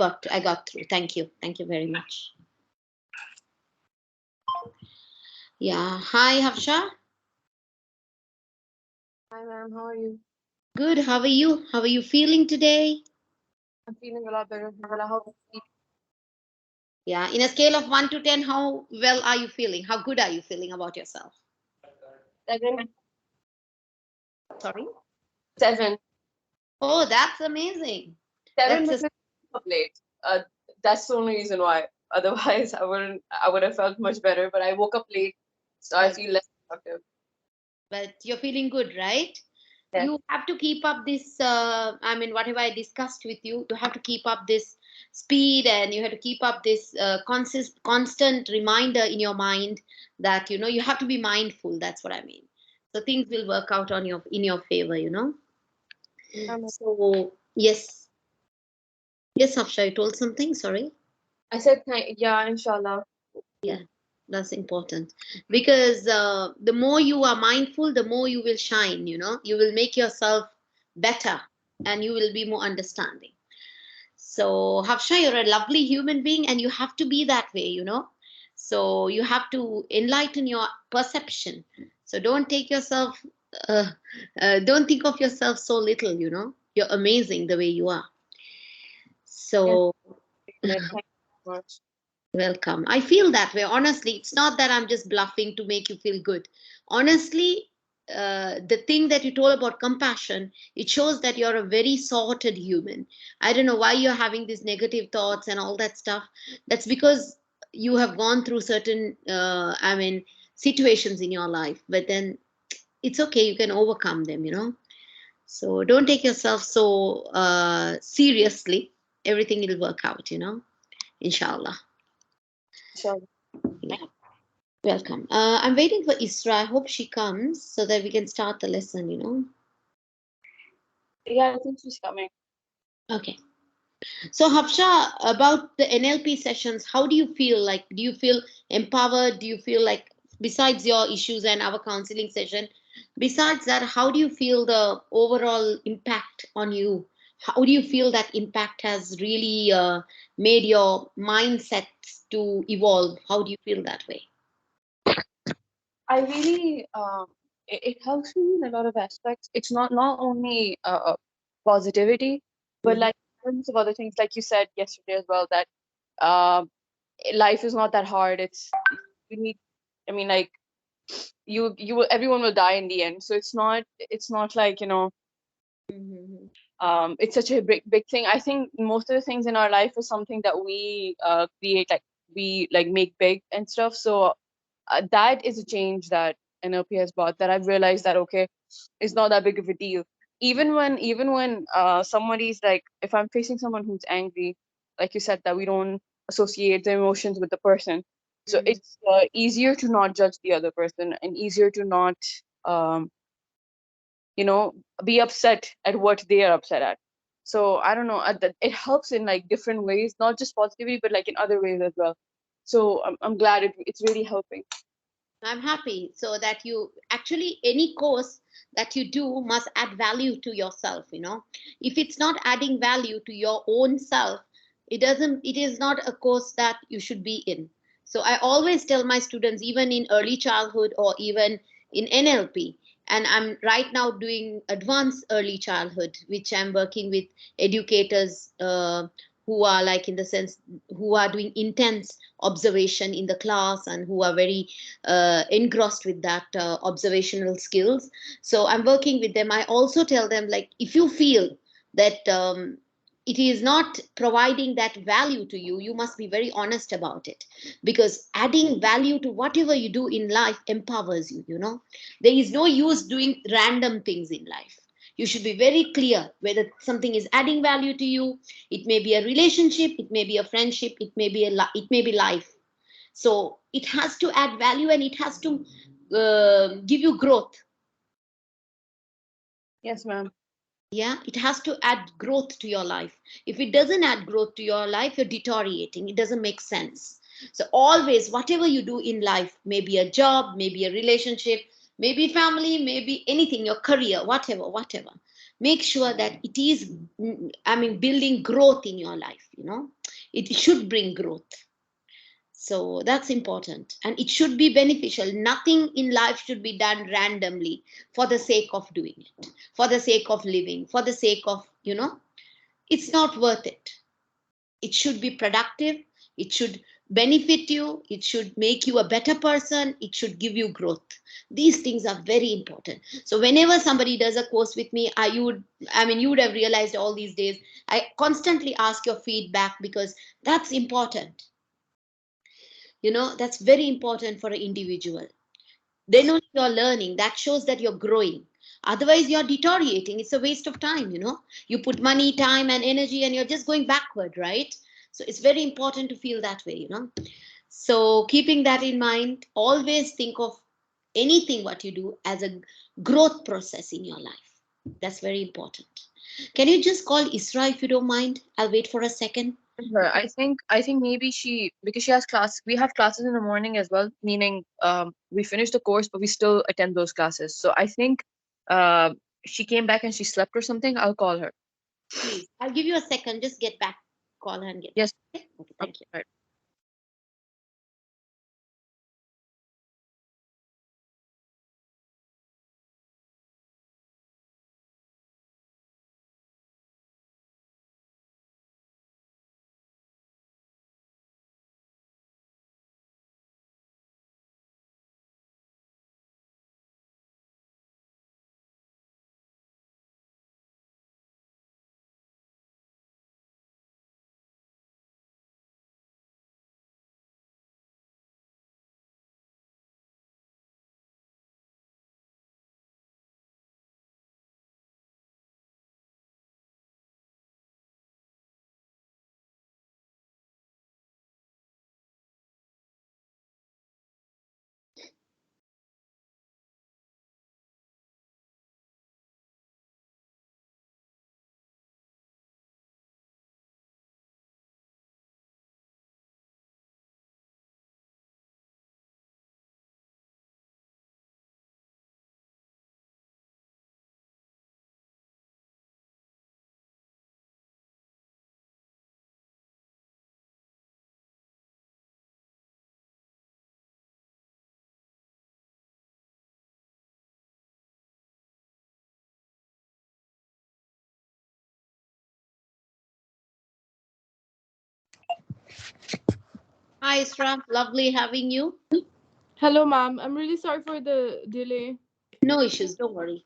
I got through. Thank you. Thank you very much. Yeah. Hi, Hafsha. Hi ma'am, how are you? Good. How are you? How are you feeling today? I'm feeling a lot better. Alhamdulillah. How are you? Yeah. In a scale of 1 to 10, how well are you feeling? How good are you feeling about yourself? 7. Sorry. 7. Oh, that's amazing. 7 That's a because I woke up late. That's the only reason why. Otherwise, I would have felt much better. But I woke up late, so I but feel less productive. but you're feeling good, right? Yes. You have to keep up this. I mean, whatever I discussed with you, you have to keep up this speed, and you have to keep up this constant reminder in your mind that you have to be mindful. That's what I mean. So things will work out on your in your favor. Um, So yes, yes, Hafsha, you told something. Sorry. I said yeah, inshallah. Yeah, that's important because the more you are mindful, the more you will shine. You will make yourself better, and you will be more understanding. So, Hafsha, you're a lovely human being, and you have to be that way. So, you have to enlighten your perception. So, uh, don't think of yourself so little. You're amazing the way you are. Yes, So, thank you so much. welcome. I feel that way. Honestly, it's not that I'm just bluffing to make you feel good. Honestly, the thing that you told about compassion, it shows that you're a very sorted human. I don't know why you're having these negative thoughts and all that stuff. That's because you have gone through certain, situations in your life. But then it's okay. You can overcome them. So don't take yourself so seriously. Everything will work out. Inshallah. Inshallah. Yeah. Welcome. I'm waiting for Isra. I hope she comes so that we can start the lesson. Yeah, I think she's coming. Okay. So, Hafsha, about the NLP sessions, how do you feel? Like, do you feel empowered? Do you feel like, besides your issues and our counseling session, besides that, how do you feel the overall impact on you? How do you feel that impact has really made your mindsets to evolve? How do you feel that way? I really it helps me in a lot of aspects. It's not only positivity, but Mhm. like tons of other things, like you said yesterday as well, that um life is not that hard. You need, I mean, like you will, everyone will die in the end. So it's not like, Mhm. it's such a big thing. I think most of the things in our life is something that we create, like we like make big and stuff. So that is a change that NLP has brought, that I've realized that okay, it's not that big of a deal. Even when somebody's like, if I'm facing someone who's angry, like you said, that we don't associate the emotions with the person. So Mhm. it's easier to not judge the other person, and easier to not um, be upset at what they are upset at. So I don't know, it helps in like different ways, not just positivity, but like in other ways as well. So I'm glad it's really helping. I'm happy so that you actually, any course that you do must add value to yourself. If it's not adding value to your own self, it is not a course that you should be in. So I always tell my students, even in early childhood or even in NLP, and I'm right now doing advanced early childhood, which I'm working with educators who are like, in the sense, who are doing intense observation in the class and who are very engrossed with that observational skills. So I'm working with them. I also tell them, like, if you feel that it is not providing that value to you, you must be very honest about it, because adding value to whatever you do in life empowers you. There is no use doing random things in life. You should be very clear whether something is adding value to you. It may be a relationship, it may be a friendship, it may be life. So it has to add value, and it has to give you growth. Yes, ma'am. Yeah, it has to add growth to your life. If it doesn't add growth to your life, you're deteriorating. It doesn't make sense. So always, whatever you do in life, maybe a job, maybe a relationship, maybe family, maybe anything, your career, whatever, make sure that it is, building growth in your life, it should bring growth. So that's important, and it should be beneficial. Nothing in life should be done randomly for the sake of doing it, for the sake of living, for the sake of, it's not worth it. It should be productive, it should benefit you, it should make you a better person, it should give you growth. These things are very important. So whenever somebody does a course with me, you would have realized all these days I constantly ask your feedback, because that's important. That's very important for an individual. Then only you're learning, that shows that you're growing. Otherwise you're deteriorating, it's a waste of time. You put money, time and energy, and you're just going backward, right? So it's very important to feel that way. So keeping that in mind, always think of anything what you do as a growth process in your life. That's very important. Can you just call Isra if you don't mind? I'll wait for a second. Her. I think maybe she, because she has class. We have classes in the morning as well, meaning we finish the course, but we still attend those classes. So I think she came back and she slept or something. I'll call her. Please, I'll give you a second. Just get back. Call her and get back. Yes. Okay, okay, Okay. thank you. Right. Hi, Isra. Lovely having you. Hello, ma'am. I'm really sorry for the delay. No issues. Don't worry.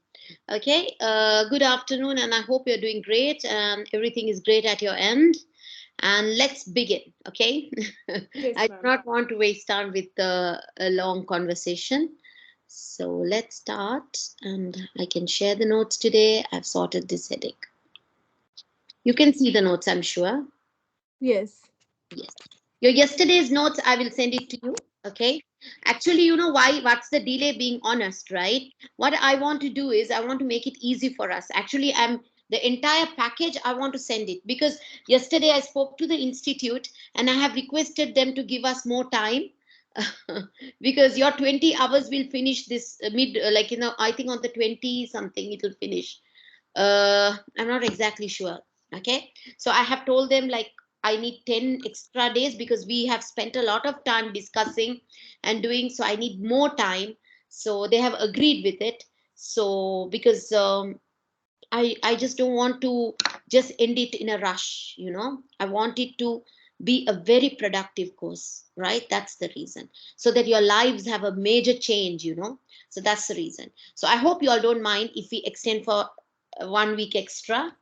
Okay. Good afternoon, and I hope you're doing great and everything is great at your end. And let's begin. Okay. Yes, I do ma'am. not want to waste time with a long conversation. So let's start, and I can share the notes today. I've sorted this headache. You can see the notes, I'm sure. Yes. Yes. Your yesterday's notes, I will send it to you. Okay. Actually, you know why? What's the delay? Being honest, right? What I want to do is I want to make it easy for us. Actually, the entire package, I want to send it, because yesterday I spoke to the institute and I have requested them to give us more time. Because your 20 hours will finish this I think on the 20 something it will finish. I'm not exactly sure. Okay, so I have told them, like, I need 10 extra days because we have spent a lot of time discussing and doing, so I need more time. So they have agreed with it. So because I just don't want to just end it in a rush. I want it to be a very productive course, right? That's the reason, so that your lives have a major change. So that's the reason. So I hope you all don't mind if we extend for 1 week extra.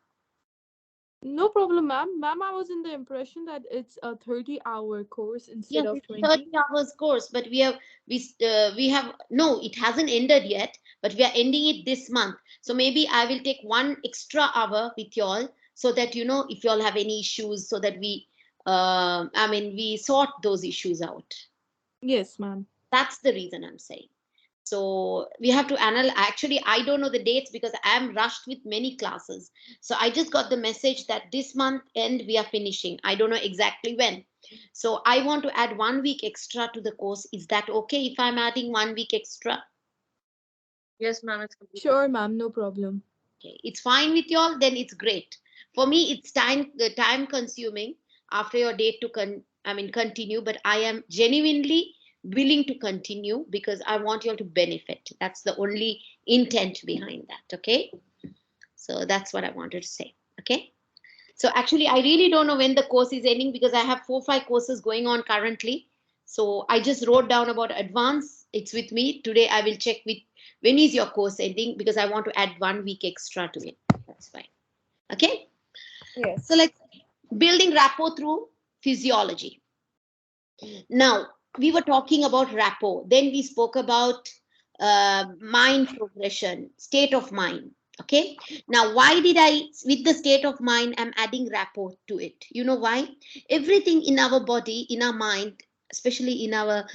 No problem, ma'am. Ma'am, I was in the impression that it's a 30-hour course instead Yes, of it's 20. 30 hours course, but we have no, it hasn't ended yet, but we are ending it this month. So maybe I will take 1 extra hour with y'all, so that if y'all have any issues, so that we sort those issues out. Yes, ma'am. That's the reason I'm saying. So we have to analyze. Actually, I don't know the dates because I am rushed with many classes. So I just got the message that this month end we are finishing. I don't know exactly when. So I want to add 1 week extra to the course. Is that okay if I'm adding 1 week extra? Yes, ma'am. It's completely. Sure, ma'am. No problem. Okay, it's fine with y'all, then it's great. For me, it's time consuming after your date to continue, but I am genuinely willing to continue because I want y'all to benefit. That's the only intent behind that. Okay, so that's what I wanted to say. Okay. So actually, I really don't know when the course is ending because I have 4 5 courses going on currently. So I just wrote down about advance. It's with me today. I will check with when is your course ending because I want to add 1 week extra to it. That's fine. Okay. So Yes. let's building rapport through physiology. Now we were talking about rapport. Then we spoke about mind progression, state of mind. Okay. Now, why did I, with the state of mind, I'm adding rapport to it? You know why? Everything in our body, in our mind, especially in our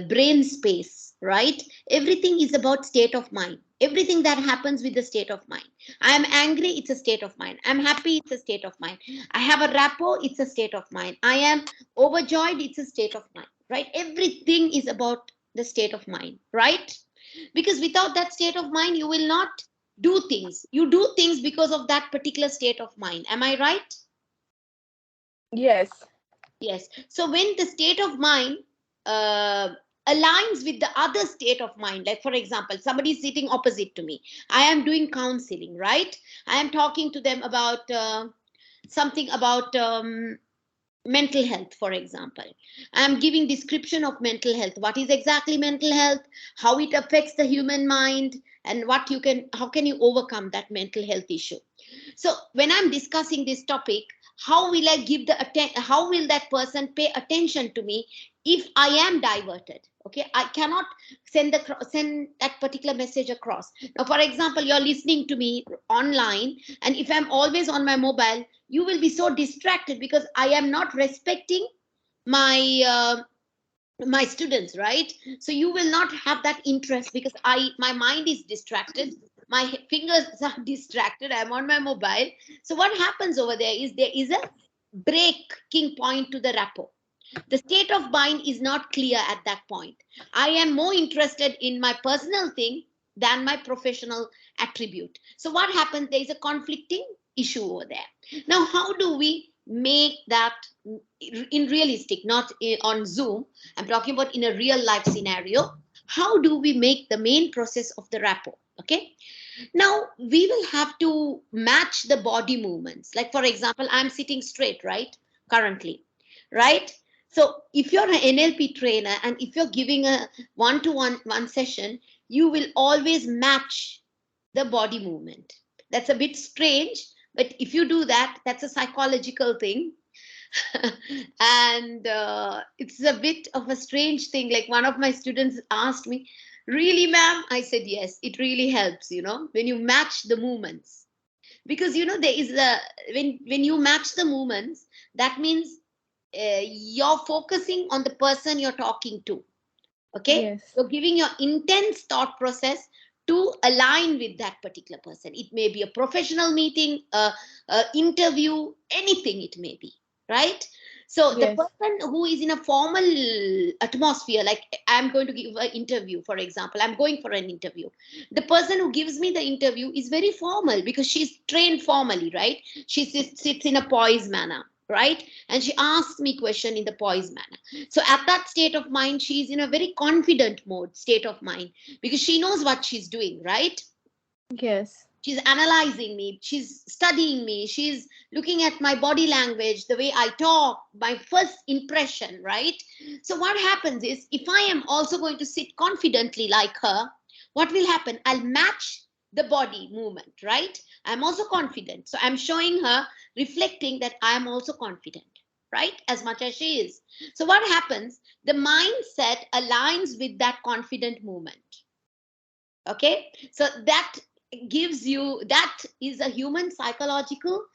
brain space, right? Everything is about state of mind. Everything that happens with the state of mind. I am angry, it's a state of mind. I'm happy, it's a state of mind. I have a rapport, it's a state of mind. I am overjoyed, it's a state of mind, right? Everything is about the state of mind, right? Because without that state of mind you will not do things. You do things because of that particular state of mind. Am I right? Yes. Yes. So when the state of mind uh, aligns with the other state of mind, like for example, somebody is sitting opposite to me, I am doing counseling, right? I am talking to them about something about mental health, for example. I am giving description of mental health, what is exactly mental health, how it affects the human mind, and what you can, how can you overcome that mental health issue. So when I'm discussing this topic, how will I give the how will that person pay attention to me if I am diverted? Okay, I cannot send that particular message across. Now for example, you're listening to me online, and if I'm always on my mobile, you will be so distracted because I am not respecting my my students, right? So you will not have that interest because my mind is distracted, my fingers are distracted, I'm on my mobile. So what happens over there is a breaking point to the rapport. The state of mind is not clear at that point. I am more interested in my personal thing than my professional attribute. So what happens, there is a conflicting issue over there. Now how do we make that in realistic, not on Zoom, I'm talking about in a real life scenario? How do we make the main process of the rapport? Okay, now we will have to match the body movements. Like for example, I'm sitting straight, right, currently, right? So if you're an NLP trainer and if you're giving a one session, you will always match the body movement. That's a bit strange, but if you do that, that's a psychological thing. And it's a bit of a strange thing. Like one of my students asked me, really, ma'am? I said, yes, it really helps, when you match the movements. Because, there is a, when you match the movements, that means you're focusing on the person you're talking to. Okay. Yes. You're giving your intense thought process to align with that particular person. It may be a professional meeting, a interview, anything it may be, right? So the Yes. person who is in a formal atmosphere, like I'm going to give an interview, for example, I'm going for an interview. The person who gives me the interview is very formal because she's trained formally, right? She sits in a poised manner, right? And she asks me question in the poised manner. So at that state of mind, she's in a very confident mode, state of mind, because she knows what she's doing, right? Yes. She's analyzing me, she's studying me, she's looking at my body language, the way I talk, my first impression, right? So what happens is, if I am also going to sit confidently like her, what will happen? I'll match the body movement, right? I'm also confident, so I'm showing her, reflecting that I am also confident, right, as much as she is. So what happens, the mindset aligns with that confident movement. Okay, so that gives you, that is a human psychological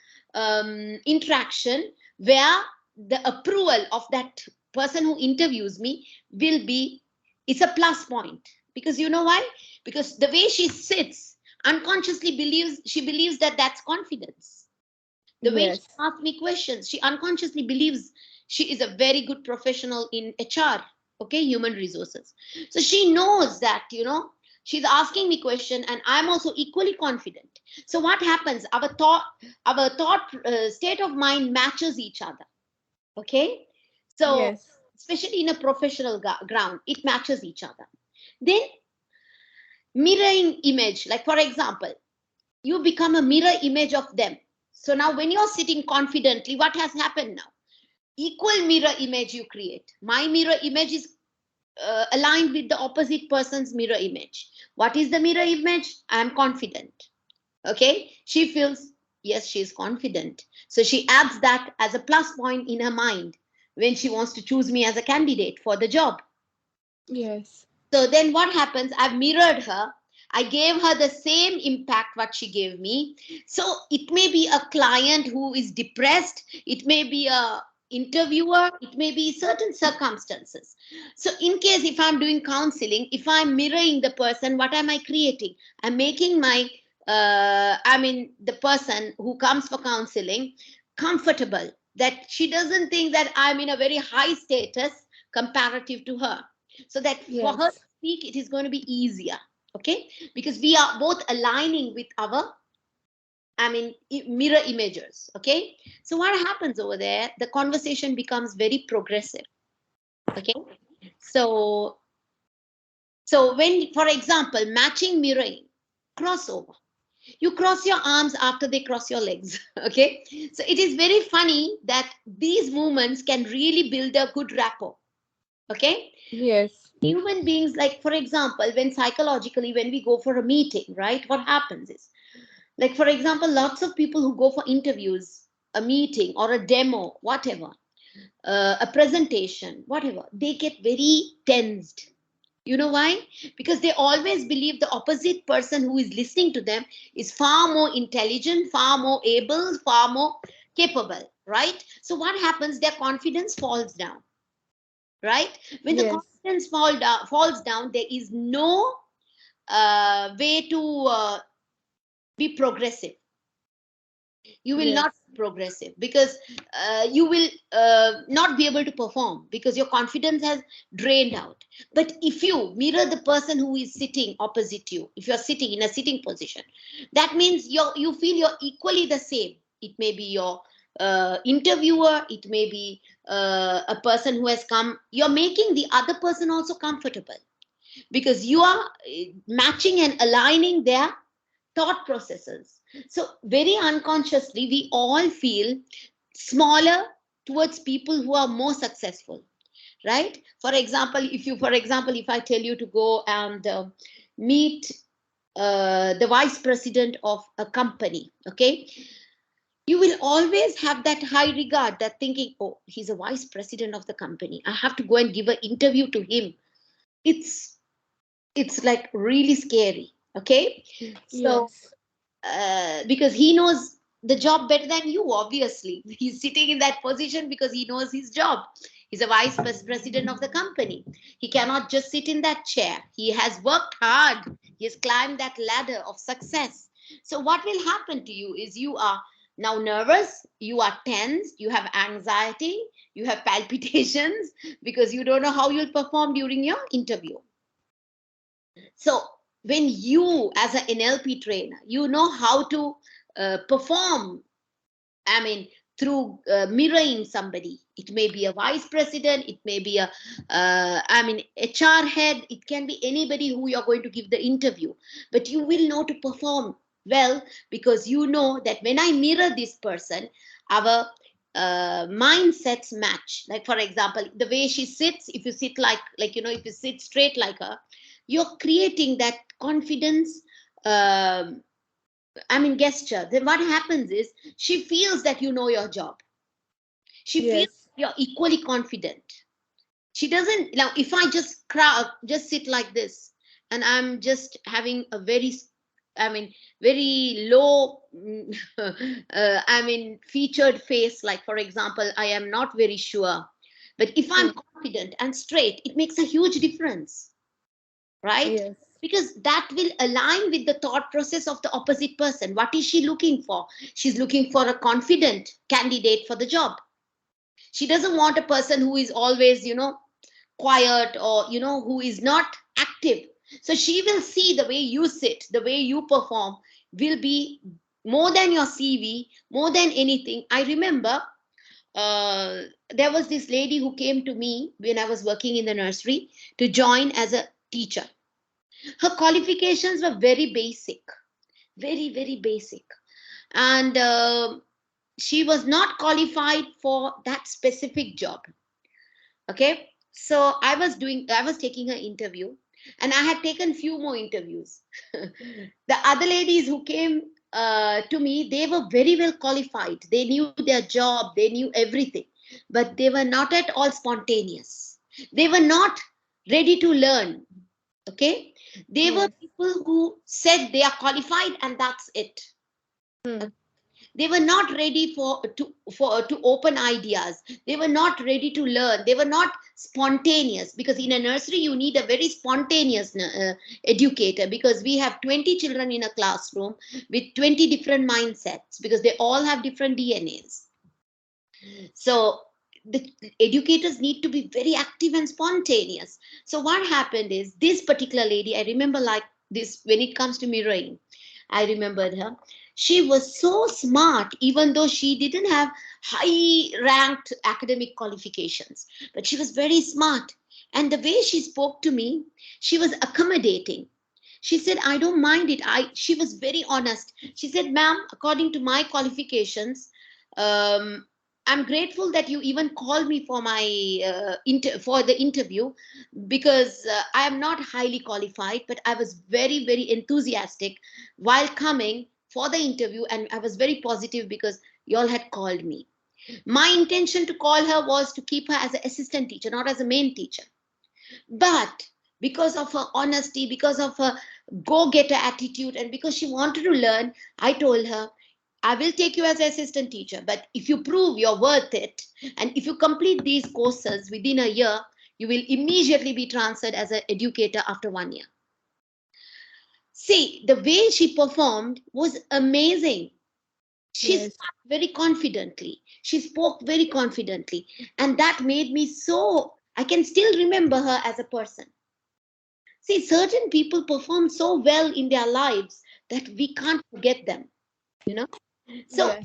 interaction where the approval of that person who interviews me will be, it's a plus point. Because you know why? Because the way she sits, unconsciously believes, she believes that that's confidence. The way she Yes. asks me questions, she unconsciously believes she is a very good professional in HR, okay, human resources. So she knows that, She's asking me question, and I'm also equally confident. So what happens? Our thought state of mind matches each other. Okay, so Yes. especially in a professional ground, it matches each other. Then mirroring image, like for example, you become a mirror image of them. So now when you're sitting confidently, what has happened now? Equal mirror image you create. My mirror image is aligned with the opposite person's mirror image. What is the mirror image? I am confident. Okay, she feels, yes, she is confident, so she adds that as a plus point in her mind when she wants to choose me as a candidate for the job. Yes. So then what happens? I've mirrored her. I gave her the same impact what she gave me. So it may be a client who is depressed, it may be a interviewer, it may be certain circumstances. So in case if I'm doing counseling, if I'm mirroring the person, what am I creating? I'm making my the person who comes for counseling comfortable, that she doesn't think that I'm in a very high status comparative to her, so that for her Yes. to speak it is going to be easier. Okay, because we are both aligning with our mirror images. Okay, so what happens over there, the conversation becomes very progressive. Okay, so when, for example, matching mirroring, crossover, you cross your arms after they cross your legs. Okay, so it is very funny that these movements can really build a good rapport. Okay, Yes. human beings, like for example, when psychologically when we go for a meeting, right, what happens is, like for example, lots of people who go for interviews, a meeting or a demo, whatever, a presentation, whatever, they get very tensed. You know why? Because they always believe the opposite person who is listening to them is far more intelligent, far more able, far more capable, right? So what happens? Their confidence falls down, right? When the Yes. confidence falls down, there is no way to be progressive. You will Yes. not be progressive because you will not be able to perform because your confidence has drained out. But if you mirror the person who is sitting opposite you, if you're sitting in a sitting position, that means you feel you're equally the same. It may be your interviewer, it may be a person who has come, you're making the other person also comfortable because you are matching and aligning their thought processes. So, very unconsciously, we all feel smaller towards people who are more successful, right? For example, if I tell you to go and meet the vice president of a company, okay, you will always have that high regard, that thinking, oh, he's a vice president of the company, I have to go and give an interview to him. It's it's like really scary. Okay, so Yes. because he knows the job better than you, obviously he's sitting in that position because he knows his job. He's a president of the company. He cannot just sit in that chair. He has worked hard. He has climbed that ladder of success. So what will happen to you is you are now nervous, you are tense, you have anxiety, you have palpitations because you don't know how you'll perform during your interview. So when you, as an NLP trainer, you know how to perform, I mean, through mirroring somebody. It may be a vice president, it may be a, HR head, it can be anybody who you're going to give the interview. But you will know to perform well because you know that when I mirror this person, our mindsets match. Like for example, the way she sits, if you sit if you sit straight like her, you're creating that confidence. um gesture. Then what happens is she feels that you know your job. She feels Yes. you're equally confident. She doesn't now. If I just sit like this, and I'm just having a very low, featured face. Like for example, I am not very sure. But if I'm Hmm. confident and straight, it makes a huge difference, right? Yes. Because that will align with the thought process of the opposite person. What is she looking for? She's looking for a confident candidate for the job. She doesn't want a person who is always, quiet, or, who is not active. So she will see the way you sit, the way you perform will be more than your CV, more than anything. I remember uh, there was this lady who came to me when I was working in the nursery to join as a teacher. Her qualifications were very basic, very, very basic. And she was not qualified for that specific job. Okay. So I was taking her interview, and I had taken few more interviews. The other ladies who came to me, they were very well qualified. They knew their job, they knew everything, but they were not at all spontaneous. They were not ready to learn. Okay. They were Yes. people who said they are qualified and that's it. Hmm. They were not ready to open ideas. They were not ready to learn. They were not spontaneous, because in a nursery you need a very spontaneous educator, because we have 20 children in a classroom with 20 different mindsets, because they all have different DNAs. So the educators need to be very active and spontaneous. So what happened is, this particular lady, I remember like this, when it comes to mirroring, I remembered her. She was so smart, even though she didn't have high ranked academic qualifications, but she was very smart. And the way she spoke to me, she was accommodating. She said, I don't mind it. She was very honest. She said, ma'am, according to my qualifications, um, I'm grateful that you even called me for my for the interview, because I am not highly qualified, but I was very, very enthusiastic while coming for the interview, and I was very positive because you all had called me. My intention to call her was to keep her as an assistant teacher, not as a main teacher. But because of her honesty, because of her go getter attitude, and because she wanted to learn, I told her, I will take you as an assistant teacher, but if you prove you're worth it, and if you complete these courses within a year, you will immediately be transferred as an educator after 1 year. See, the way she performed was amazing. She Yes. spoke very confidently. She spoke very confidently. And that made me so, I can still remember her as a person. See, certain people perform so well in their lives that we can't forget them, you know. So Yes.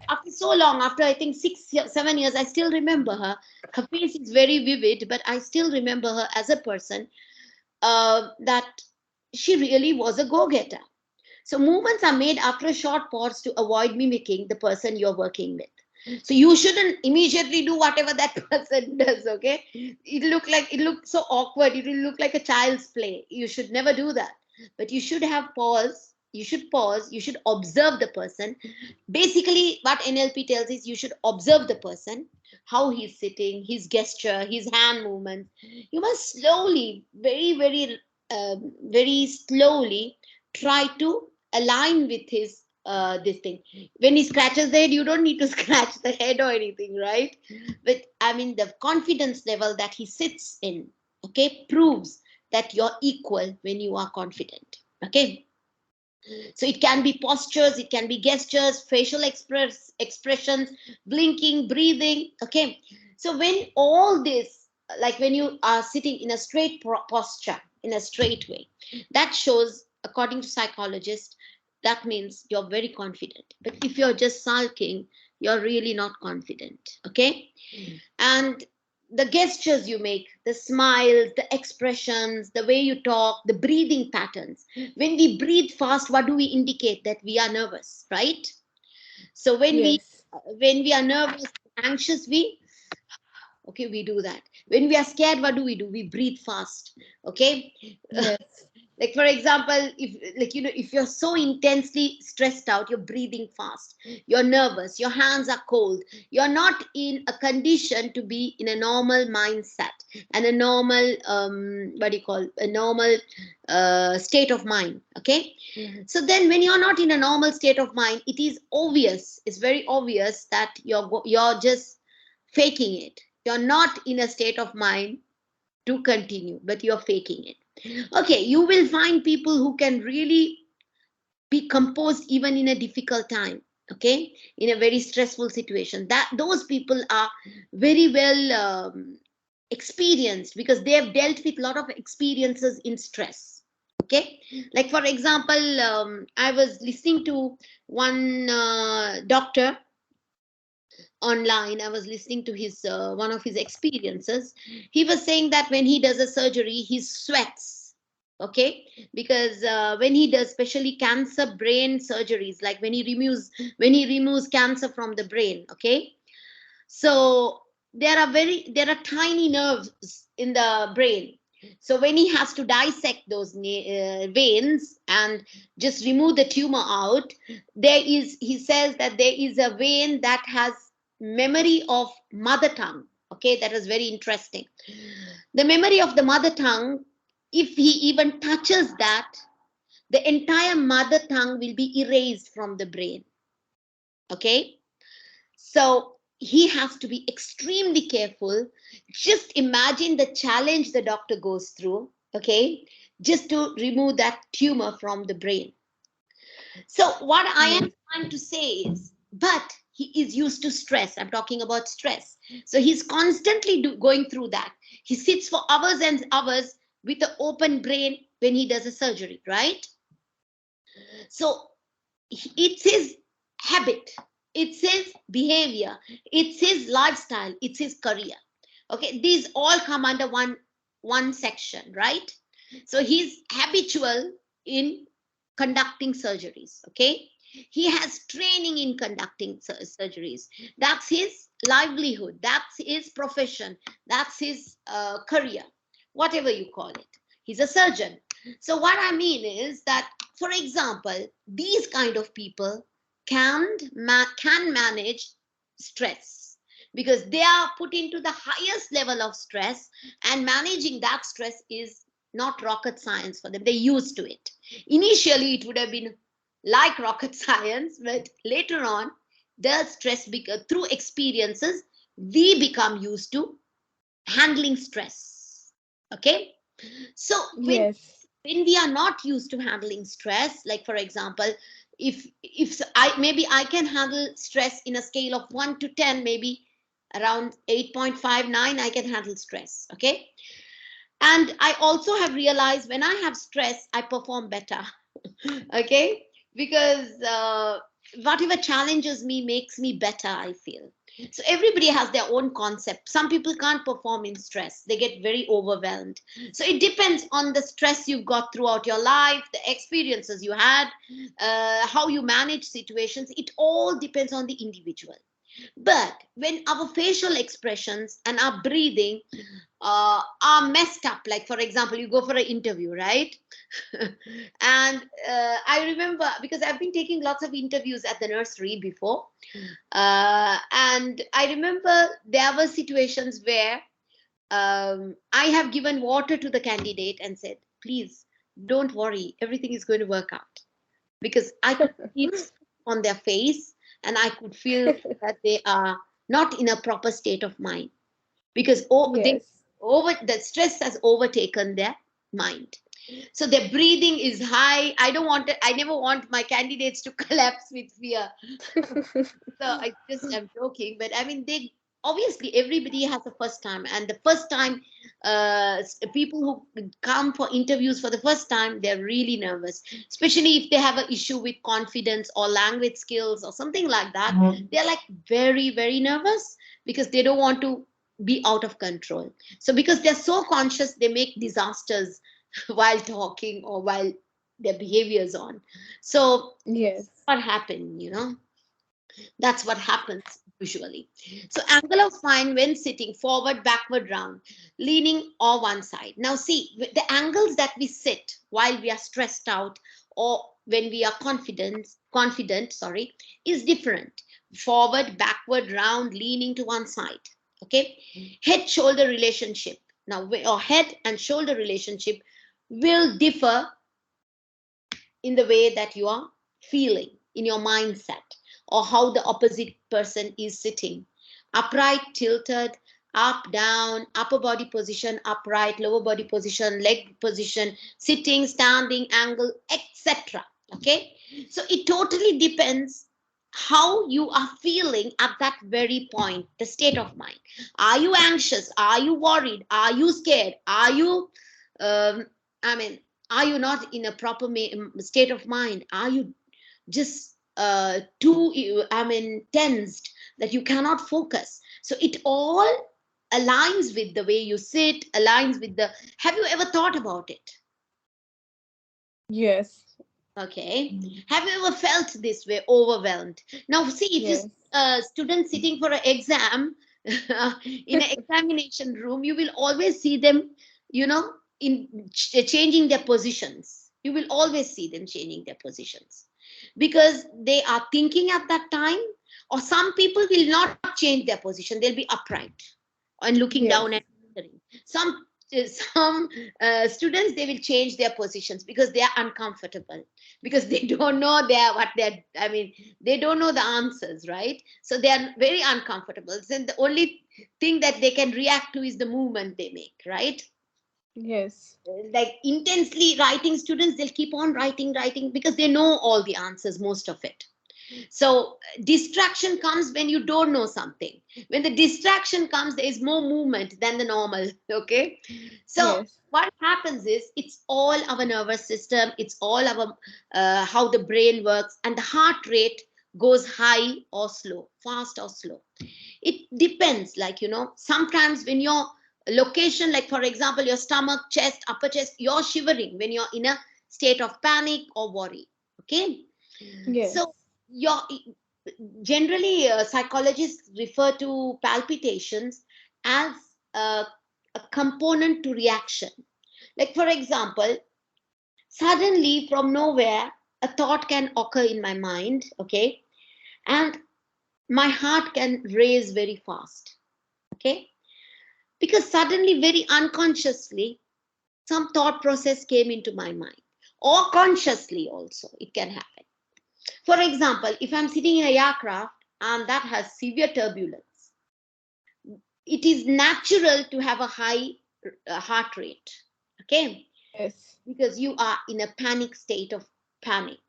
after so long, after I think 7 years, I still remember her. Her face is very vivid, but I still remember her as a person, that she really was a go-getter. So movements are made after a short pause to avoid mimicking the person you're working with. So you shouldn't immediately do whatever that person does, okay? It look so awkward. It will look like a child's play. You should never do that. But you should have pause. You should pause. You should observe the person. Basically, what NLP tells is you should observe the person, how he's sitting, his gesture, his hand movements. You must slowly, very slowly try to align with his this thing. When he scratches the head, you don't need to scratch the head or anything, right? But I mean, the confidence level that he sits in, okay, proves that you're equal when you are confident. Okay. So it can be postures, it can be gestures, facial expressions, blinking, breathing. Okay. So when all this, like when you are sitting in a straight posture, in a straight way, that shows, according to psychologists, that means you're very confident. But if you're just sulking, you're really not confident. Okay. And the gestures you make, the smiles, the expressions, the way you talk, the breathing patterns. When we breathe fast, what do we indicate? That we are nervous, right? So Yes. when we are nervous, anxious, we do that. When we are scared, what do? We breathe fast. Okay. Yes. Like for example, if you're so intensely stressed out, you're breathing fast, you're nervous, your hands are cold, you're not in a condition to be in a normal mindset and a normal what do you call, a normal state of mind. Okay. So then when you're not in a normal state of mind, it is obvious, it's very obvious that you're just faking it. You're not in a state of mind to continue, but you're faking it. Okay, you will find people who can really be composed even in a difficult time. Okay, in a very stressful situation, that those people are very well experienced, because they have dealt with a lot of experiences in stress. Okay, like for example, I was listening to one doctor online. I was listening to his one of his experiences. He was saying that when he does a surgery, he sweats. Okay, because when he does, especially cancer brain surgeries, like when he removes cancer from the brain. Okay, so there are tiny nerves in the brain. So when he has to dissect those veins and just remove the tumor out, he says that there is a vein that has memory of mother tongue. Okay, that is very interesting. The memory of the mother tongue, if he even touches that, the entire mother tongue will be erased from the brain. Okay, so he has to be extremely careful. Just imagine the challenge the doctor goes through, okay, just to remove that tumor from the brain. So, what I am Yes. trying to say is, but he is used to stress. I'm talking about stress. So, he's constantly going through that. He sits for hours and hours with an open brain when he does a surgery, right? So, it's his habit, it's his behavior, it's his lifestyle, it's his career. Okay, these all come under one section, right? So he's habitual in conducting surgeries. Okay, he has training in conducting surgeries. That's his livelihood, that's his profession, that's his career, whatever you call it. He's a surgeon. So what I mean is that, for example, these kind of people can manage stress, because they are put into the highest level of stress, and managing that stress is not rocket science for them. They're used to it. Initially it would have been like rocket science, but later on the stress, through experiences, we become used to handling stress. Okay, so Yes. when we are not used to handling stress, like for example, if I maybe I can handle stress in a scale of 1 to 10, maybe around 8.59 I can handle stress. Okay, and I also have realized when I have stress I perform better. Okay, because whatever challenges me makes me better, I feel. So everybody has their own concept. Some people can't perform in stress, they get very overwhelmed. So it depends on the stress you've got throughout your life, the experiences you had, how you manage situations. It all depends on the individual. But when our facial expressions and our breathing are messed up, like for example, you go for an interview, right? And I remember, because I've been taking lots of interviews at the nursery before, and I remember there were situations where I have given water to the candidate and said, please don't worry, everything is going to work out, because I could see it on their face, and I could feel that they are not in a proper state of mind, because Yes. the stress has overtaken their mind. So their breathing is high. I never want my candidates to collapse with fear. So I'm joking, but I mean, they obviously, everybody has a first time, and the first time, people who come for interviews for the first time, they're really nervous, especially if they have an issue with confidence or language skills or something like that. They're like very, very nervous, because they don't want to be out of control. So because they're so conscious, they make disasters while talking or while their behavior is on. So Yes. what happened, that's what happens usually. So angle of spine when sitting, forward, backward, round, leaning or one side. Now see, the angles that we sit while we are stressed out, or when we are confident, sorry, is different. Forward, backward, round, leaning to one side. Okay, head shoulder relationship. Now or head and shoulder relationship will differ in the way that you are feeling, in your mindset, or how the opposite person is sitting. Upright, tilted, up, down, upper body position, upright, lower body position, leg position, sitting, standing, angle, etc. Okay, so it totally depends how you are feeling at that very point, the state of mind. Are you anxious? Are you worried? Are you scared? Are you, um, I mean, Are you not in a proper state of mind? Are you just too, I mean, tensed that you cannot focus? So it all aligns with the way you sit, aligns with the, have you ever thought about it? Yes. Okay. Have you ever felt this way, overwhelmed? Now, see, if you Yes. student sitting for an exam in an examination room, you will always see them, you know, in changing their positions. You will always see them changing their positions because they are thinking at that time. Or some people will not change their position; they'll be upright and looking down and Yes. answering. Some students, they will change their positions because they are uncomfortable, because they don't know what they're, I mean, they don't know the answers, right? So they are very uncomfortable, and the only thing that they can react to is the movement they make, right? Yes. Like intensely writing students, they'll keep on writing because they know all the answers, most of it. So distraction comes when you don't know something. When the distraction comes, there is more movement than the normal. Okay. So Yes. what happens is, it's all our nervous system. It's all our how the brain works, and the heart rate goes high or slow, fast or slow. It depends. Like, sometimes when your location, like for example, your stomach, chest, upper chest, you're shivering when you're in a state of panic or worry. Okay. So Yes. your generally psychologists refer to palpitations as a component to reaction. Like for example, suddenly from nowhere a thought can occur in my mind, okay, and my heart can race very fast, okay, because suddenly, very unconsciously, some thought process came into my mind, or consciously also it can happen. For example, if I'm sitting in a aircraft and that has severe turbulence, it is natural to have a high heart rate, okay, Yes. because you are in a panic state of panic.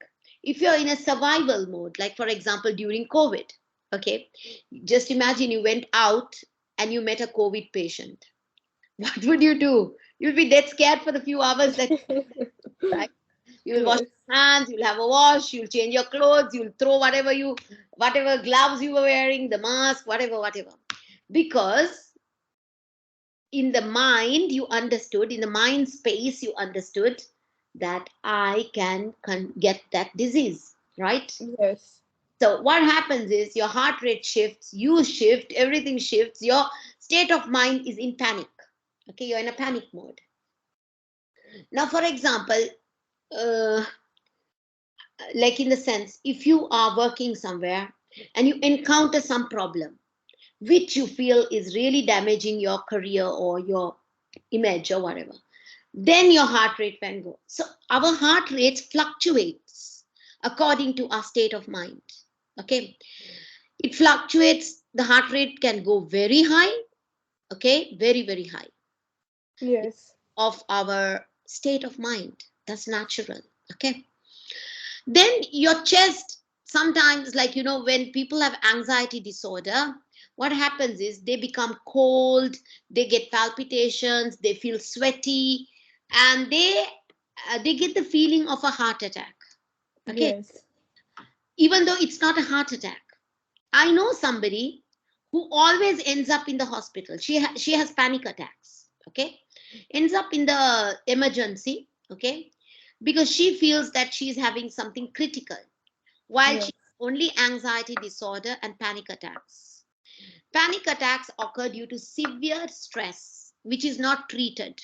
If you're in a survival mode, like for example during COVID, okay, just imagine you went out and you met a COVID patient. What would you do? You'll be dead scared for the few hours that, right? You will wash Yes. your hands, you'll have a wash, you'll change your clothes, you'll throw whatever gloves you were wearing, the mask, whatever. Because in the mind, you understood, in the mind space, you understood that I can get that disease, right? Yes. So what happens is your heart rate shifts, you shift, everything shifts, your state of mind is in panic. Okay, you're in a panic mode. Now, for example, uh, like in the sense, if you are working somewhere and you encounter some problem which you feel is really damaging your career or your image or whatever, then your heart rate can go. So our heart rate fluctuates according to our state of mind. Okay, it fluctuates. The heart rate can go very high, okay, very high, Yes. of our state of mind. That's natural. Okay. Then your chest, sometimes, like, when people have anxiety disorder, what happens is they become cold, they get palpitations, they feel sweaty, and they get the feeling of a heart attack. Okay, Yes. even though it's not a heart attack. I know somebody who always ends up in the hospital. She has panic attacks. Okay, ends up in the emergency. Okay, because she feels that she's having something critical, while she Yes. has only anxiety disorder and panic attacks. Panic attacks occur due to severe stress, which is not treated,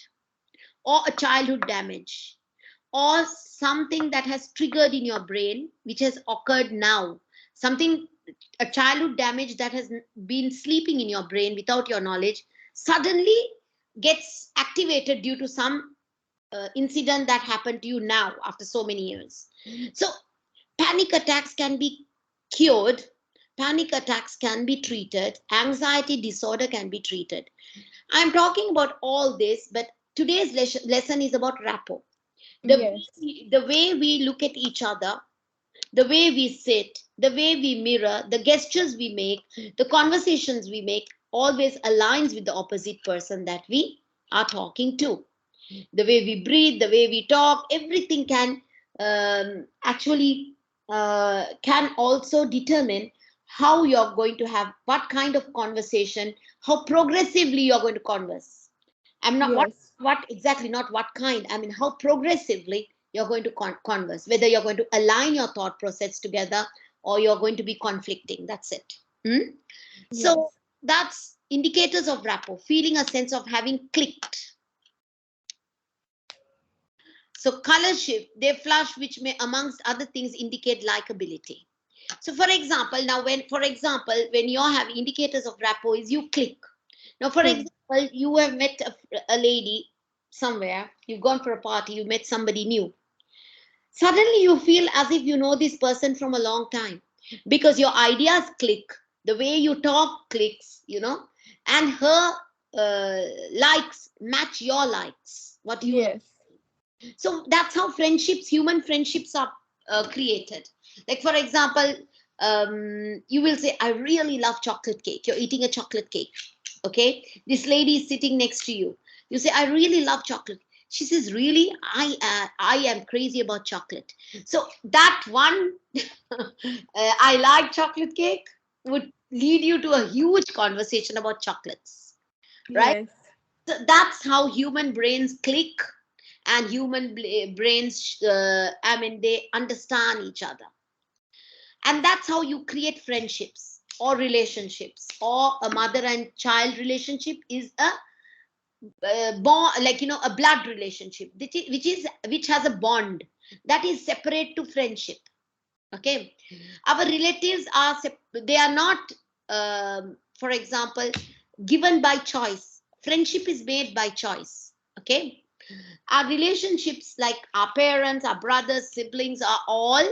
or a childhood damage, or something that has triggered in your brain, which has occurred now. Something, a childhood damage that has been sleeping in your brain without your knowledge, suddenly gets activated due to some incident that happened to you now after so many years. So panic attacks can be cured, panic attacks can be treated, anxiety disorder can be treated. I'm talking about all this, but today's lesson is about rapport. Yes. The way we look at each other, the way we sit, the way we mirror, the gestures we make, the conversations we make always aligns with the opposite person that we are talking to. The way we breathe, the way we talk, everything can actually can also determine how you're going to have what kind of conversation, how progressively you're going to converse. I'm not Yes. what exactly, not what kind. I mean, how progressively you're going to converse, whether you're going to align your thought process together or you're going to be conflicting. That's it. Hmm? So Yes. that's indicators of rapport, feeling a sense of having clicked. So color shift, they flush, which may, amongst other things, indicate likability. So for example, now for example, when you have indicators of rapport is you click. Now, for Hmm. example, you have met a lady somewhere, you've gone for a party, you met somebody new. Suddenly you feel as if you know this person from a long time because your ideas click, the way you talk clicks, and her likes match your likes, what you like. Yes. So that's how human friendships are created. Like, for example, you will say, I really love chocolate cake. You're eating a chocolate cake. Okay. This lady is sitting next to you. You say, I really love chocolate. She says, really? I am crazy about chocolate. So that one, I like chocolate cake, would lead you to a huge conversation about chocolates, right? Yes. So that's how human brains click, and human brains, I mean, they understand each other. And that's how you create friendships or relationships, or a mother and child relationship is a bond, like, a blood relationship, which has a bond that is separate to friendship. Okay. Our relatives are they are not, for example, given by choice. Friendship is made by choice. Okay. Our relationships, like our parents, our brothers, siblings, are all,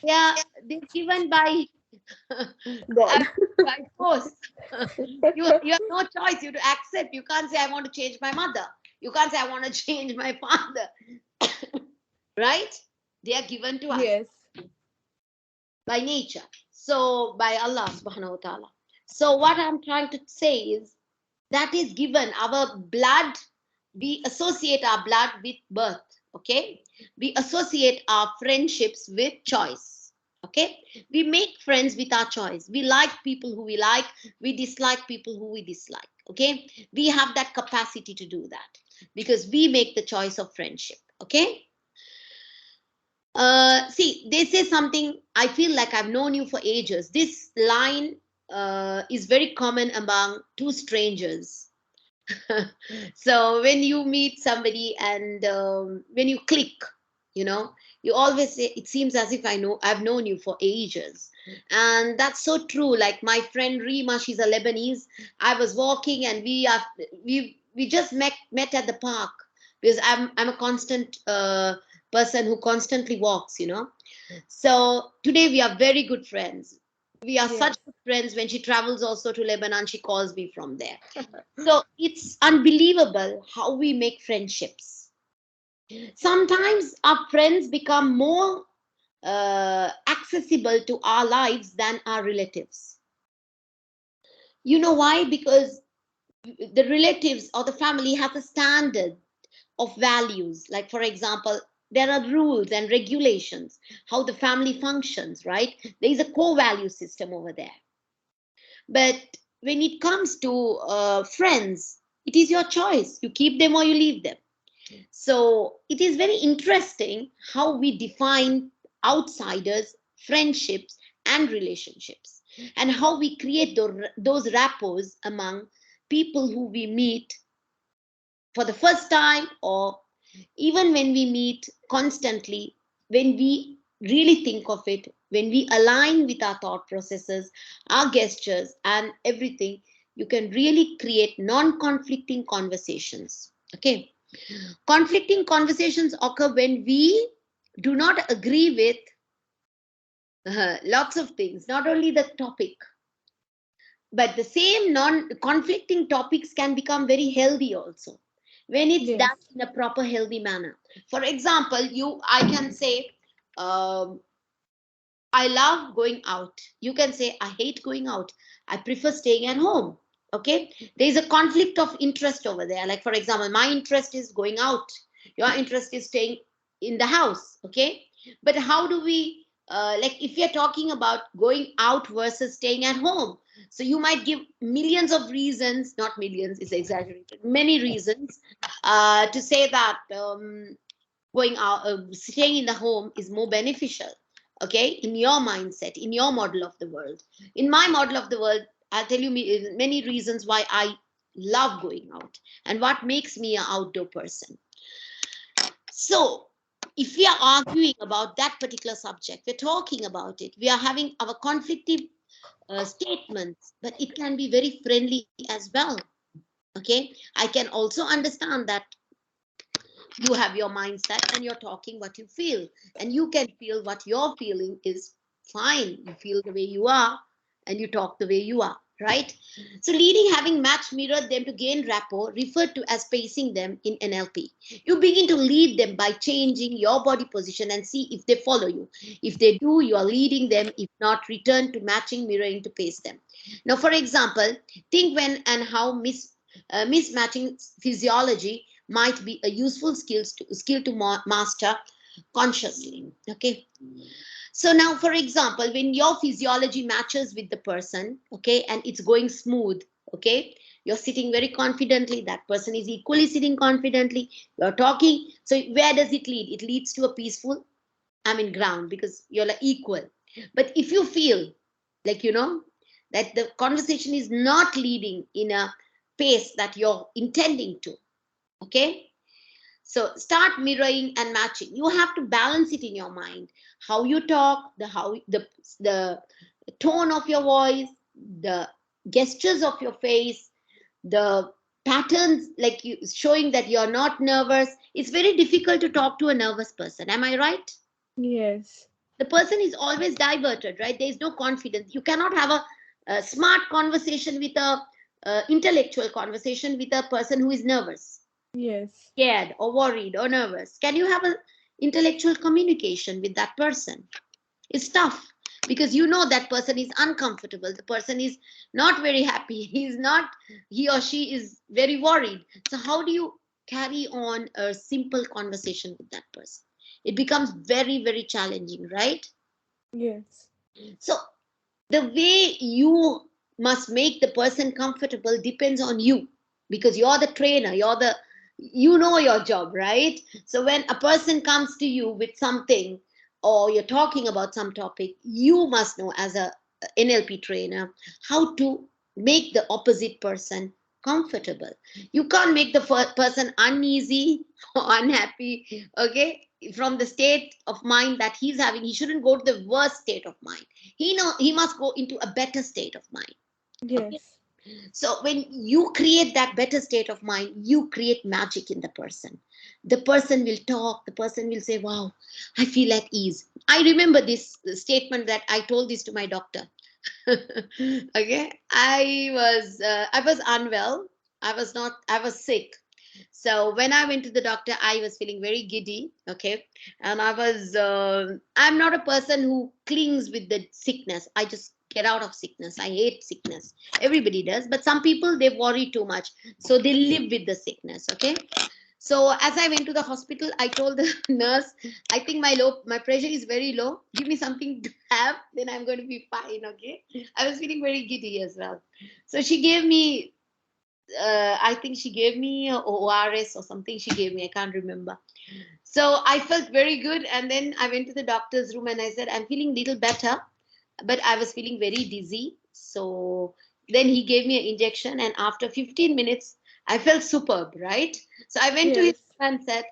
yeah, they're given by God. by force. You have no choice. You have to accept. You can't say I want to change my mother. You can't say I want to change my father. Right? They are given to us Yes. by nature. So by Allah subhanahu wa ta'ala. So what I'm trying to say is that is given. Our blood, we associate our blood with birth. Okay. We associate our friendships with choice. Okay. We make friends with our choice. We like people who we like. We dislike people who we dislike. Okay. We have that capacity to do that because we make the choice of friendship. Okay. See, they say something, I feel like I've known you for ages. This line is very common among two strangers. So when you meet somebody and when you click, you know, you always say, it seems as if I've known you for ages. And that's so true. Like my friend Rima, she's a Lebanese. I was walking and we just met at the park because I'm a constant person who constantly walks. So today we are very good friends. We are such Yes. good friends. When she travels also to Lebanon, she calls me from there. So it's unbelievable how we make friendships. Sometimes our friends become more accessible to our lives than our relatives. You know why? Because the relatives or the family has a standard of values. Like, for example, there are rules and regulations, how the family functions, right? There is a core value system over there. But when it comes to friends, it is your choice. You keep them or you leave them. So it is very interesting how we define outsiders, friendships, and relationships, and how we create those rapports among people who we meet for the first time, or even when we meet constantly, when we really think of it, when we align with our thought processes, our gestures, and everything, you can really create non conflicting conversations. Okay. Conflicting conversations occur when we do not agree with lots of things, not only the topic, but the same non conflicting topics can become very healthy also when it's Yes. done in a proper healthy manner. For example, I can say, um, I love going out. You can say, I hate going out. I prefer staying at home. Okay, there is a conflict of interest over there. Like, for example, my interest is going out, your interest is staying in the house. Okay, but how do we like, if we are talking about going out versus staying at home, so you might give millions of reasons, not millions, is exaggerated, many reasons to say that going out, staying in the home is more beneficial. Okay, in your mindset, in your model of the world. In my model of the world, I'll tell you many reasons why I love going out and what makes me an outdoor person. So if we are arguing about that particular subject, we're talking about it, we are having our conflictive statements, but it can be very friendly as well. Okay, I can also understand that you have your mindset and you're talking what you feel, and you can feel what you're feeling is fine. You feel the way you are and you talk the way you are, right? So leading, having match mirrored them to gain rapport, referred to as pacing them in NLP. You begin to lead them by changing your body position and see if they follow you. If they do, you are leading them. If not, return to matching, mirroring to pace them. Now, for example, think when and how mismatching physiology might be a useful skill to master consciously. Okay, so now, for example, when your physiology matches with the person, okay, and it's going smooth, okay, you're sitting very confidently, that person is equally sitting confidently, you're talking, so where does it lead? It leads to a peaceful, I mean, ground, because you're like equal. But if you feel like, that the conversation is not leading in a pace that you're intending to, okay, so start mirroring and matching. You have to balance it in your mind. How you talk, the tone of your voice, the gestures of your face, the patterns, like you showing that you're not nervous. It's very difficult to talk to a nervous person. Am I right? Yes. The person is always diverted, right? There is no confidence. You cannot have a smart conversation with a intellectual conversation with a person who is nervous, Yes. scared or worried or nervous. Can you have an intellectual communication with that person? It's tough, because you know that person is uncomfortable, the person is not very happy, he or she is very worried. So how do you carry on a simple conversation with that person? It becomes very, very challenging, right? Yes. So the way you must make the person comfortable depends on you, because you're the trainer, you know your job, right? So when a person comes to you with something, or you're talking about some topic, you must know as a NLP trainer how to make the opposite person comfortable. You can't make the person uneasy or unhappy, okay, from the state of mind that he's having. He shouldn't go to the worst state of mind. He must go into a better state of mind. Okay, Yes. so when you create that better state of mind, you create magic in the person. The person will talk, the person will say, wow, I feel at ease. I remember this statement that I told this to my doctor. Okay, I was unwell. I was sick. So when I went to the doctor, I was feeling very giddy. Okay, and I'm not a person who clings with the sickness. I just get out of sickness. I hate sickness. Everybody does, but some people, they worry too much, so they live with the sickness. Okay, so as I went to the hospital, I told the nurse, I think my pressure is very low. Give me something to have, then I'm going to be fine. Okay, I was feeling very giddy as well. So she gave me, I think she gave me a ORS or something. She gave me, I can't remember. So I felt very good, and then I went to the doctor's room and I said, I'm feeling little better, but I was feeling very dizzy. So then he gave me an injection, and after 15 minutes, I felt superb, right? So I went to him Yes. and said,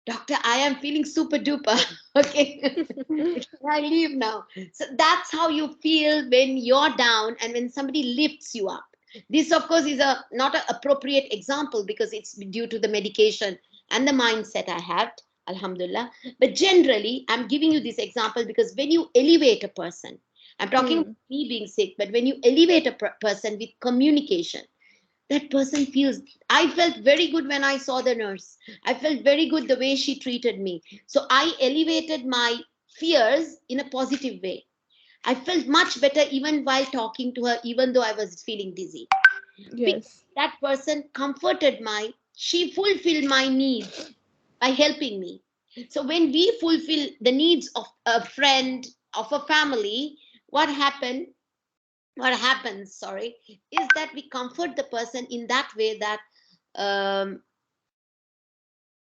Doctor, I am feeling super duper. Okay. Can I leave now? So that's how you feel when you're down and when somebody lifts you up. This, of course, is a not an appropriate example because it's due to the medication and the mindset I had, Alhamdulillah. But generally, I'm giving you this example because when you elevate a person, I'm talking about Hmm. me being sick, but when you elevate a person with communication, that person feels. I felt very good when I saw the nurse. I felt very good the way she treated me. So I elevated my fears in a positive way. I felt much better even while talking to her, even though I was feeling dizzy. Because Yes. that person she fulfilled my needs by helping me. So when we fulfill the needs of a friend, of a family, what happened what happens, sorry, is that we comfort the person in that way that um,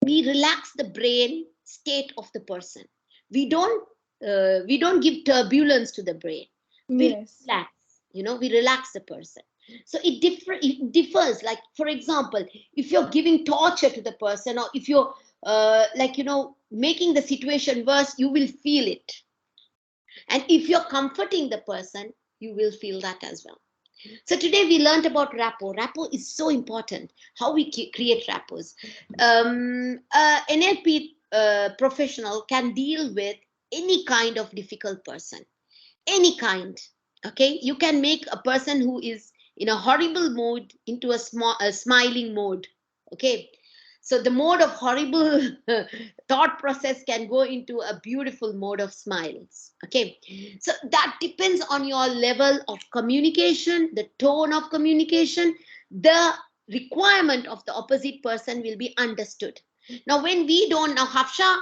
we relax the brain state of the person. We don't give turbulence to the brain. We Yes. relax, we relax the person. So it differs. Like, for example, if you're giving torture to the person, or if you're making the situation worse, you will feel it. And if you're comforting the person, you will feel that as well. So today we learned about rapport. Rapport is so important. How we create rapports. NLP professional can deal with any kind of difficult person, any kind. Okay, you can make a person who is in a horrible mood into a smiling mode. Okay, so the mode of horrible thought process can go into a beautiful mode of smiles. Okay, so that depends on your level of communication, the tone of communication, the requirement of the opposite person will be understood. Now when we don't know, Hafsha,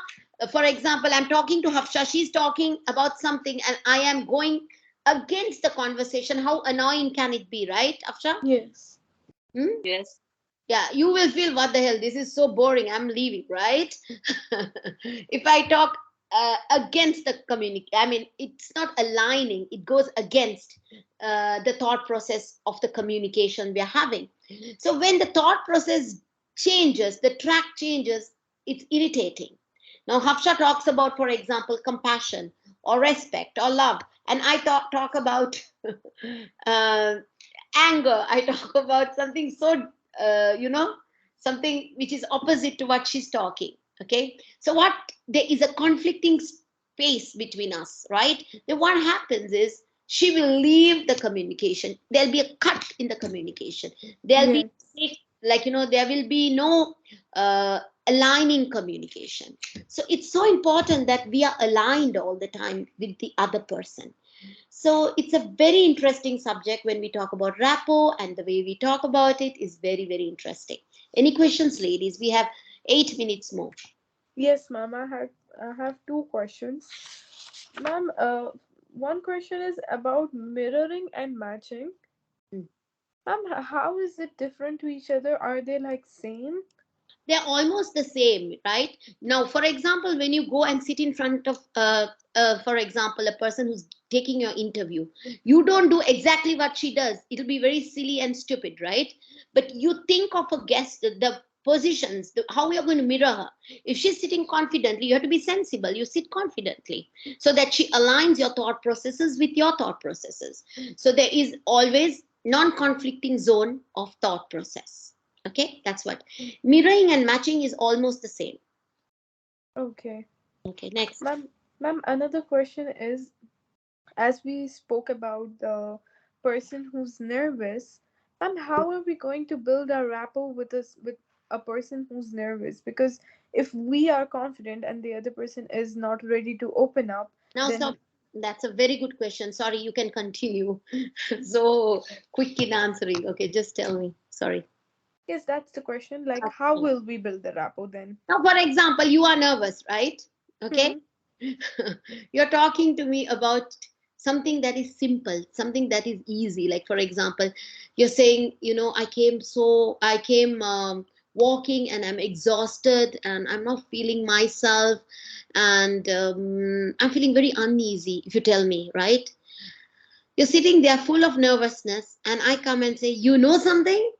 for example, I'm talking to Hafsha, she's talking about something and I am going against the conversation. How annoying can it be, right, Hafsha? Yes. Hmm? Yes. Yeah, you will feel, what the hell, this is so boring, I'm leaving, right? If I talk against the community, I mean, it's not aligning, it goes against the thought process of the communication we are having. So when the thought process changes, the track changes, it's irritating. Now Hafsha talks about, for example, compassion or respect or love, and I talk about uh, anger. I talk about something so something which is opposite to what she's talking. Okay, so what, there is a conflicting space between us, right? Then what happens is she will leave the communication, there'll be a cut in the communication, there'll be, Yes. there will be no uh, aligning communication. So it's so important that we are aligned all the time with the other person. So it's a very interesting subject when we talk about rapport, and the way we talk about it is very, very interesting. Any questions, ladies? We have 8 minutes more. Yes, ma'am. I have two questions. Ma'am, one question is about mirroring and matching. Mm. Ma'am, how is it different to each other? Are they like same? They're almost the same, right? Now, for example, when you go and sit in front of, for example, a person who's taking your interview, you don't do exactly what she does. It'll be very silly and stupid, right? But you think of a guest, the positions, how you're going to mirror her. If she's sitting confidently, you have to be sensible. You sit confidently so that she aligns your thought processes with your thought processes. So there is always non-conflicting zone of thought process. Okay, that's what. Mirroring and matching is almost the same. Okay. Okay, next. Ma'am, another question is, as we spoke about the person who's nervous, ma'am, how are we going to build our rapport with a person who's nervous? Because if we are confident and the other person is not ready to open up, Now, then stop. That's a very good question. Sorry, you can continue. So quick in answering. Okay, just tell me. Sorry. yes, that's the question. Like, how will we build the rapport then? Now, for example, you are nervous, right? Okay. Hmm. You're talking to me about something that is simple, something that is easy. Like, for example, you're saying, I came walking and I'm exhausted and I'm not feeling myself, and I'm feeling very uneasy, if you tell me, right? You're sitting there full of nervousness, and I come and say, you know something?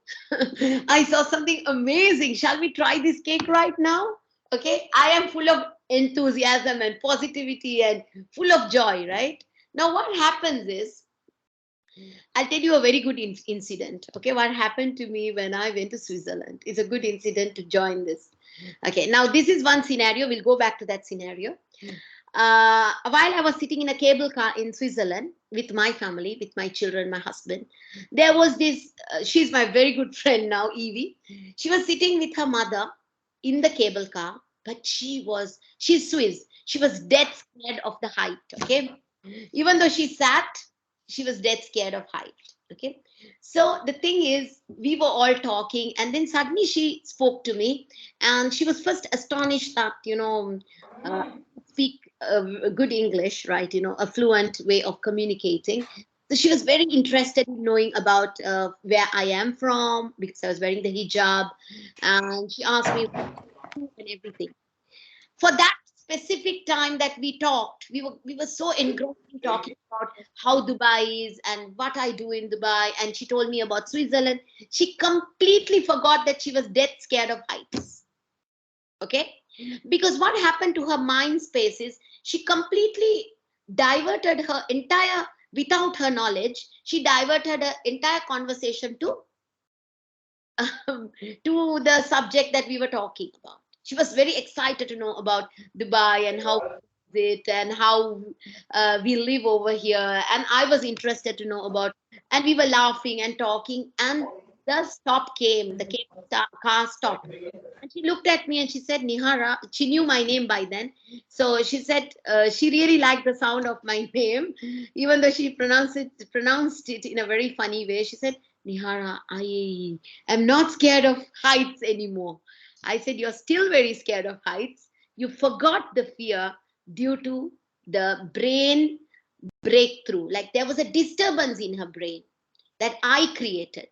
I saw something amazing. Shall we try this cake right now? Okay, I am full of enthusiasm and positivity and full of joy, right? Now, what happens is, I'll tell you a very good incident. Okay, what happened to me when I went to Switzerland is a good incident to join this. Okay, now this is one scenario. We'll go back to that scenario. While I was sitting in a cable car in Switzerland with my family, with my children, my husband, there was this, she's my very good friend now, Evie. She was sitting with her mother in the cable car, but she's Swiss. She was dead scared of the height, okay? Even though she sat, she was dead scared of height. Okay. So the thing is, we were all talking, and then suddenly she spoke to me, and she was first astonished that, uh, speak good English, right? A fluent way of communicating. So she was very interested in knowing about where I am from, because I was wearing the hijab, and she asked me and everything. For that specific time that we talked, we were so engrossed in talking about how Dubai is and what I do in Dubai, and she told me about Switzerland. She completely forgot that she was dead scared of heights. Okay, because what happened to her mind space is she completely diverted her entire, without her knowledge, she diverted her entire conversation to the subject that we were talking about. She was very excited to know about Dubai and how it and how we live over here. And I was interested to know about, and we were laughing and talking. And the stop came, car stopped. And she looked at me and she said, Nihara, she knew my name by then. So she said she really liked the sound of my name, even though she pronounced it in a very funny way. She said, Nihara, I am not scared of heights anymore. I said, you're still very scared of heights. You forgot the fear due to the brain breakthrough. Like there was a disturbance in her brain that I created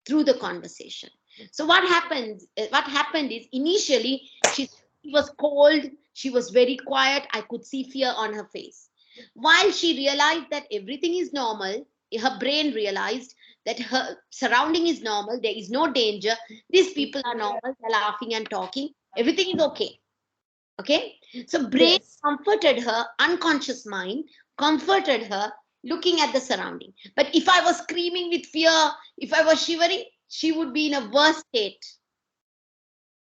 through the conversation. So what happened is, initially she was cold, she was very quiet, I could see fear on her face. While she realized that everything is normal, her brain realized that her surrounding is normal, there is no danger, these people are normal, they're laughing and talking, everything is okay. Okay, so brain Yes. comforted her, unconscious mind comforted her, looking at the surrounding. But if I was screaming with fear, if I was shivering, she would be in a worse state.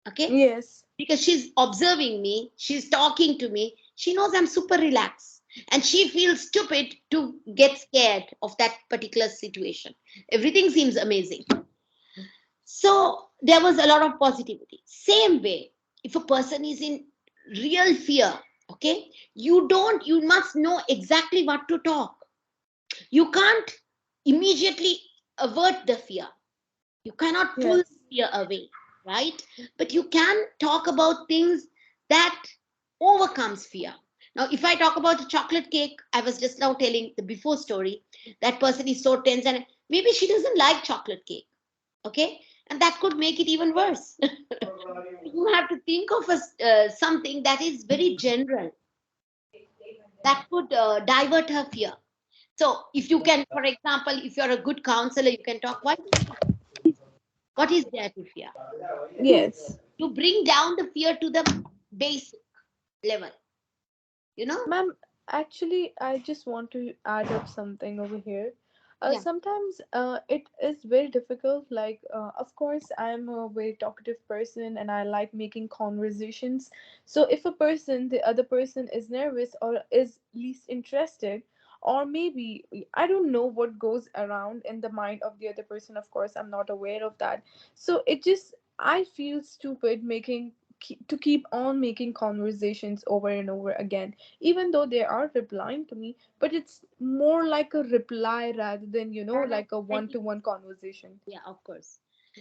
Okay, Yes. because she's observing me, she's talking to me, she knows I'm super relaxed, and she feels stupid to get scared of that particular situation. Everything seems amazing. So there was a lot of positivity. Same way, if a person is in real fear, okay, you must know exactly what to talk. You can't immediately avert the fear. You cannot pull Yes. fear away, right? But you can talk about things that overcomes fear. Now, if I talk about the chocolate cake, I was just now telling the before story, that person is so tense and maybe she doesn't like chocolate cake, okay, and that could make it even worse. You have to think of something that is very general, that could divert her fear. So if you can, for example, if you're a good counselor, you can talk, what is there to fear? Yes. You bring down the fear to the basic level, you know. Ma'am, actually, I just want to add up something over here. Yeah. Sometimes it is very difficult. Like, of course, I'm a very talkative person and I like making conversations. So, if the other person is nervous or is least interested, or maybe I don't know what goes around in the mind of the other person, of course, I'm not aware of that. So, I feel stupid to keep on making conversations over and over again, even though they are replying to me, but it's more like a reply rather than like a one-to-one conversation. Yeah, of course.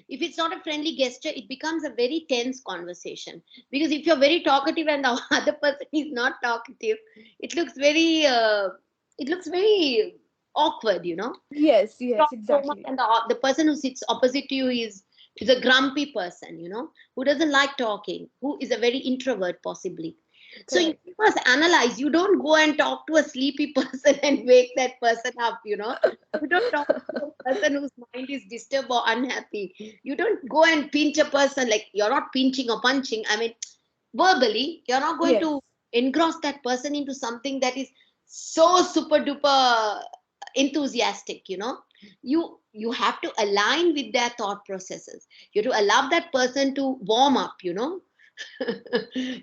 If it's not a friendly gesture, it becomes a very tense conversation. Because if you're very talkative and the other person is not talkative, it looks very, awkward. Yes, yes, Talk so much, exactly. and the person who sits opposite to you is a grumpy person, who doesn't like talking, who is a very introvert possibly. So you Correct. must analyze. You don't go and talk to a sleepy person and wake that person up. You don't talk to a person whose mind is disturbed or unhappy. You don't go and pinch a person. Like, you're not pinching or punching, I mean, verbally. You're not going Yes. to engross that person into something that is so super duper enthusiastic. You have to align with their thought processes. You have to allow that person to warm up.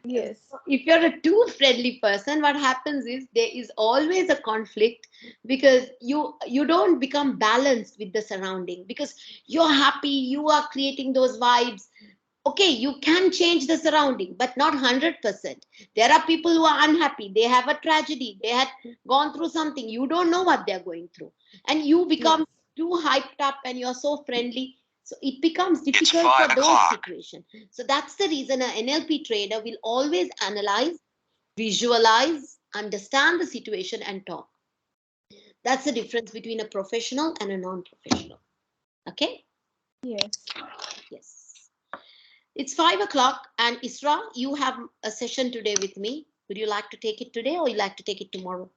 Yes. If you're a too friendly person, what happens is there is always a conflict, because you don't become balanced with the surrounding, because you're happy, you are creating those vibes. Okay, you can change the surrounding, but not 100%. There are people who are unhappy, they have a tragedy, they had gone through something, you don't know what they're going through, and you become Yes. too hyped up and you're so friendly, so it becomes difficult for those situations. So that's the reason an NLP trainer will always analyze, visualize, understand the situation and talk. That's the difference between a professional and a non-professional. Okay? Yes. Yes. It's 5 o'clock, and Isra, you have a session today with me. Would you like to take it today or you like to take it tomorrow?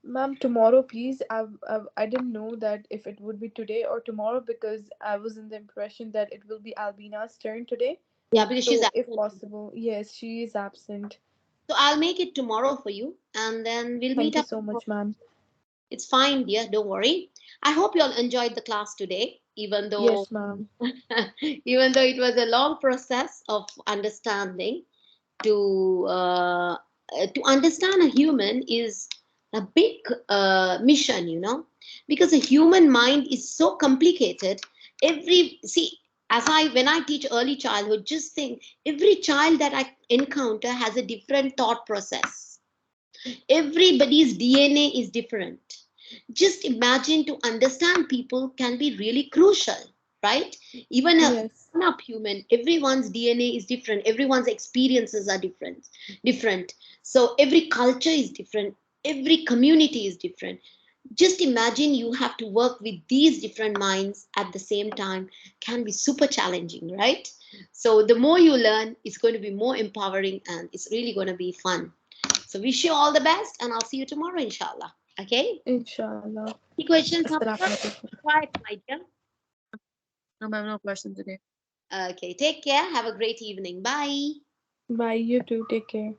Ma'am, tomorrow, please. I didn't know that if it would be today or tomorrow because I was in the impression that it will be Albina's turn today. Yeah, because she's So, if absent. possible, yes, she is absent. So I'll make it tomorrow for you, and then we'll meet Thank you up so tomorrow. much, ma'am. It's fine, dear. Don't worry. I hope you all enjoyed the class today, even though Yes, ma'am. even though it was a long process of understanding. To to understand a human is a big mission, because a human mind is so complicated. Every see, as I when I teach early childhood, just think every child that I encounter has a different thought process. Everybody's DNA is different. Just imagine, to understand people can be really crucial, right? Even a Yes. grown up human, everyone's DNA is different, everyone's experiences are different. So every culture is different, every community is different. Just imagine you have to work with these different minds at the same time, can be super challenging, right? So the more you learn, it's going to be more empowering and it's really going to be fun. So wish you all the best and I'll see you tomorrow, inshallah. Okay? Inshallah. Any questions, Assalamu Hamza? alaikum. Quiet, my dear. No, ma'am, no question today. Okay, take care. Have a great evening. Bye. Bye. You too. Take care.